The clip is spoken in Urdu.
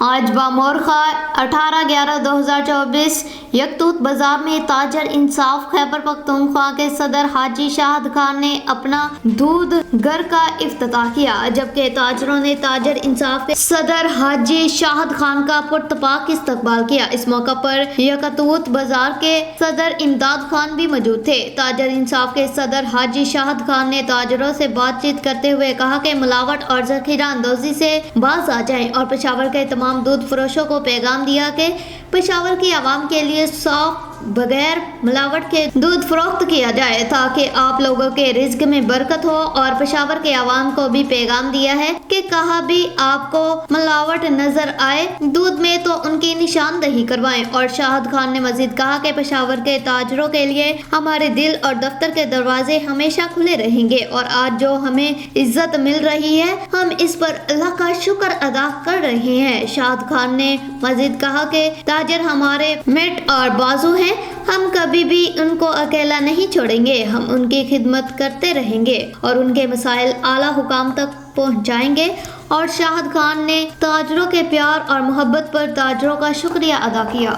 آج بامورخہ 18/11/2024 یکتوت بازار میں تاجر انصاف خیبر پختونخوا کے صدر حاجی شاہد خان نے اپنا دودھ گھر کا افتتاح کیا، جبکہ تاجروں نے تاجر انصاف کے صدر حاجی شاہد خان کا پرتپاک استقبال کیا۔ اس موقع پر یکتوت بازار کے صدر امداد خان بھی موجود تھے۔ تاجر انصاف کے صدر حاجی شاہد خان نے تاجروں سے بات چیت کرتے ہوئے کہا کہ ملاوٹ اور ذخیرہ اندوزی سے باز آ جائیں، اور پشاور کے تمام دودھ فروشوں کو پیغام دیا کہ پشاور کی عوام کے لیے صاف بغیر ملاوٹ کے دودھ فروخت کیا جائے تاکہ آپ لوگوں کے رزق میں برکت ہو، اور پشاور کے عوام کو بھی پیغام دیا ہے کہ کہاں بھی آپ کو ملاوٹ نظر آئے دودھ میں تو ان کی نشاندہی کروائیں۔ اور شاہد خان نے مزید کہا کہ پشاور کے تاجروں کے لیے ہمارے دل اور دفتر کے دروازے ہمیشہ کھلے رہیں گے، اور آج جو ہمیں عزت مل رہی ہے ہم اس پر اللہ کا شکر ادا کر رہے ہیں۔ شاہد خان نے مزید کہا کہ تاجر ہمارے مٹ اور بازو ہیں، ہم کبھی بھی ان کو اکیلا نہیں چھوڑیں گے، ہم ان کی خدمت کرتے رہیں گے اور ان کے مسائل اعلیٰ حکام تک پہنچائیں گے۔ اور شاہد خان نے تاجروں کے پیار اور محبت پر تاجروں کا شکریہ ادا کیا۔